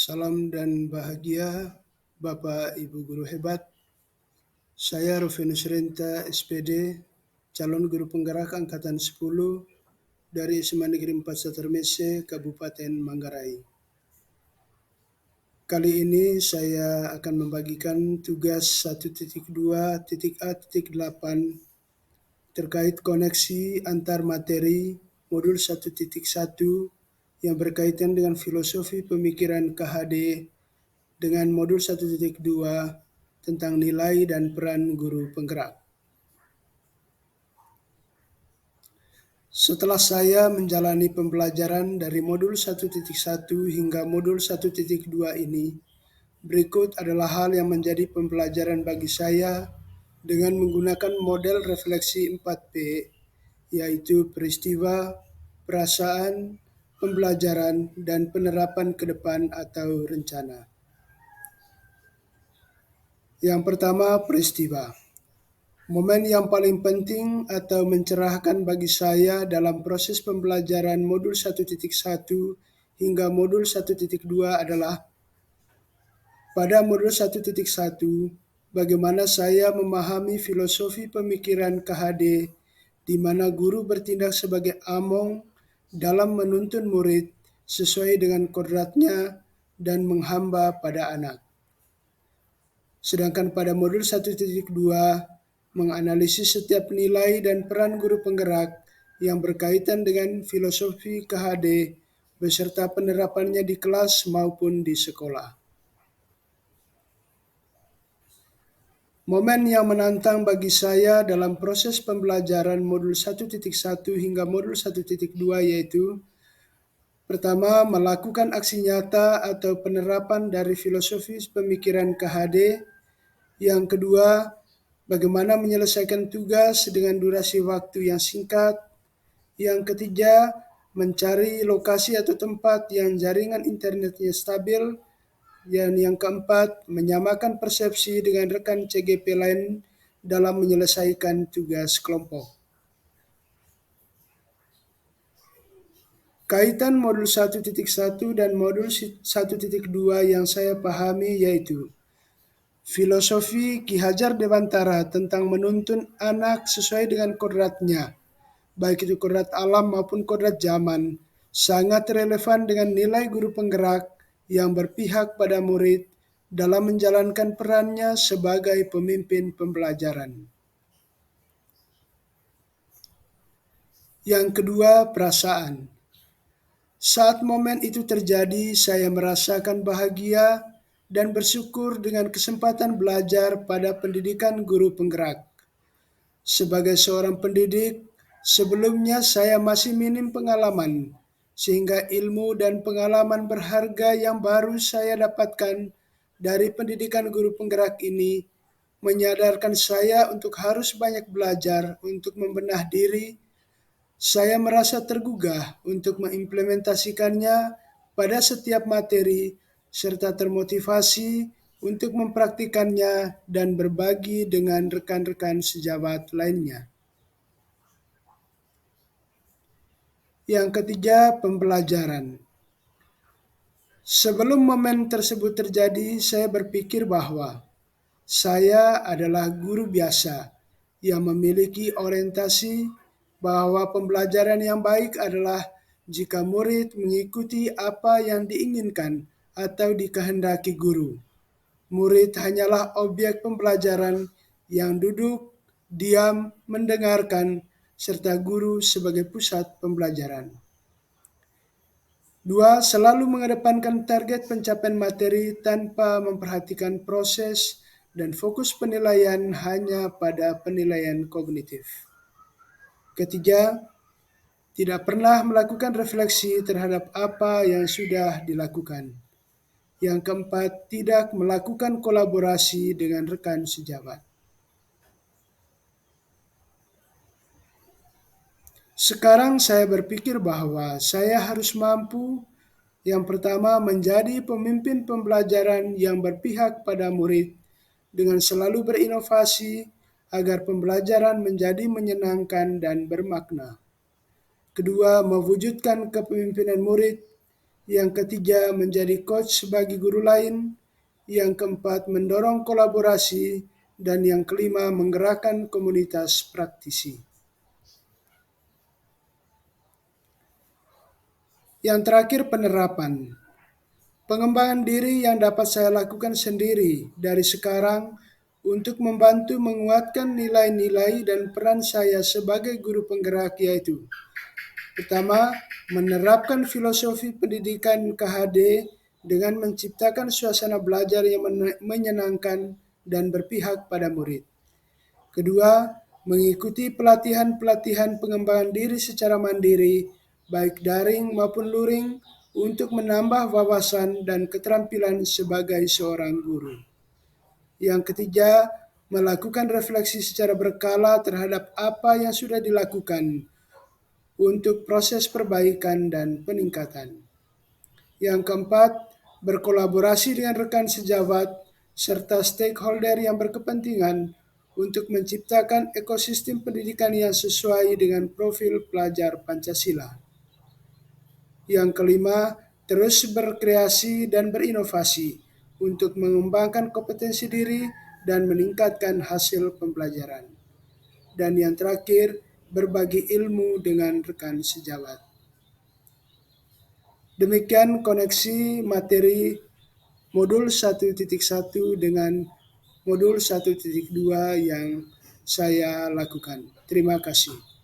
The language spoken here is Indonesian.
Salam dan bahagia Bapak Ibu guru hebat. Saya Rufinus Renta SPD, calon guru penggerak angkatan 10 dari SMA Negeri 4 Satermese, Kabupaten Manggarai. Kali ini saya akan membagikan tugas 1.2.A.8 terkait koneksi antar materi modul 1.1 yang berkaitan dengan filosofi pemikiran KHD dengan modul 1.2 tentang nilai dan peran guru penggerak. Setelah saya menjalani pembelajaran dari modul 1.1 hingga modul 1.2 ini, berikut adalah hal yang menjadi pembelajaran bagi saya dengan menggunakan model refleksi 4P, yaitu peristiwa, perasaan, pembelajaran, dan penerapan ke depan atau rencana. Yang pertama, peristiwa. Momen yang paling penting atau mencerahkan bagi saya dalam proses pembelajaran modul 1.1 hingga modul 1.2 adalah pada modul 1.1 bagaimana saya memahami filosofi pemikiran KHD di mana guru bertindak sebagai among dalam menuntun murid sesuai dengan kodratnya dan menghamba pada anak. Sedangkan pada modul 1.2 menganalisis setiap nilai dan peran guru penggerak yang berkaitan dengan filosofi KHD beserta penerapannya di kelas maupun di sekolah. Momen yang menantang bagi saya dalam proses pembelajaran modul 1.1 hingga modul 1.2 yaitu pertama, melakukan aksi nyata atau penerapan dari filosofi pemikiran KHD. Yang kedua, bagaimana menyelesaikan tugas dengan durasi waktu yang singkat. Yang ketiga, mencari lokasi atau tempat yang jaringan internetnya stabil. Dan yang keempat, menyamakan persepsi dengan rekan CGP lain dalam menyelesaikan tugas kelompok. Kaitan modul 1.1 dan modul 1.2 yang saya pahami yaitu filosofi Ki Hajar Dewantara tentang menuntun anak sesuai dengan kodratnya, baik itu kodrat alam maupun kodrat zaman, sangat relevan dengan nilai guru penggerak yang berpihak pada murid dalam menjalankan perannya sebagai pemimpin pembelajaran. Yang kedua, perasaan. Saat momen itu terjadi, saya merasakan bahagia dan bersyukur dengan kesempatan belajar pada pendidikan guru penggerak. Sebagai seorang pendidik, sebelumnya saya masih minim pengalaman, sehingga ilmu dan pengalaman berharga yang baru saya dapatkan dari pendidikan guru penggerak ini menyadarkan saya untuk harus banyak belajar untuk membenah diri. Saya merasa tergugah untuk mengimplementasikannya pada setiap materi serta termotivasi untuk mempraktikannya dan berbagi dengan rekan-rekan sejawat lainnya. Yang ketiga, pembelajaran. Sebelum momen tersebut terjadi, saya berpikir bahwa saya adalah guru biasa yang memiliki orientasi bahwa pembelajaran yang baik adalah jika murid mengikuti apa yang diinginkan atau dikehendaki guru. Murid hanyalah objek pembelajaran yang duduk, diam, mendengarkan, serta guru sebagai pusat pembelajaran. 2. Selalu mengedepankan target pencapaian materi tanpa memperhatikan proses dan fokus penilaian hanya pada penilaian kognitif. Ketiga, tidak pernah melakukan refleksi terhadap apa yang sudah dilakukan. Yang keempat, tidak melakukan kolaborasi dengan rekan sejawat. Sekarang saya berpikir bahwa saya harus mampu yang pertama menjadi pemimpin pembelajaran yang berpihak pada murid dengan selalu berinovasi agar pembelajaran menjadi menyenangkan dan bermakna. Kedua, mewujudkan kepemimpinan murid Yang ketiga, menjadi coach bagi guru lain. Yang keempat, mendorong kolaborasi. Dan yang kelima, menggerakkan komunitas praktisi. Yang terakhir, penerapan. Pengembangan diri yang dapat saya lakukan sendiri dari sekarang untuk membantu menguatkan nilai-nilai dan peran saya sebagai guru penggerak, yaitu pertama, menerapkan filosofi pendidikan KHD dengan menciptakan suasana belajar yang menyenangkan dan berpihak pada murid. Kedua, mengikuti pelatihan-pelatihan pengembangan diri secara mandiri, baik daring maupun luring, untuk menambah wawasan dan keterampilan sebagai seorang guru. Yang ketiga, melakukan refleksi secara berkala terhadap apa yang sudah dilakukan untuk proses perbaikan dan peningkatan. Yang keempat, berkolaborasi dengan rekan sejawat serta stakeholder yang berkepentingan untuk menciptakan ekosistem pendidikan yang sesuai dengan profil pelajar Pancasila. Yang kelima, terus berkreasi dan berinovasi untuk mengembangkan kompetensi diri dan meningkatkan hasil pembelajaran. Dan yang terakhir, berbagi ilmu dengan rekan sejawat. Demikian koneksi materi modul 1.1 dengan modul 1.2 yang saya lakukan. Terima kasih.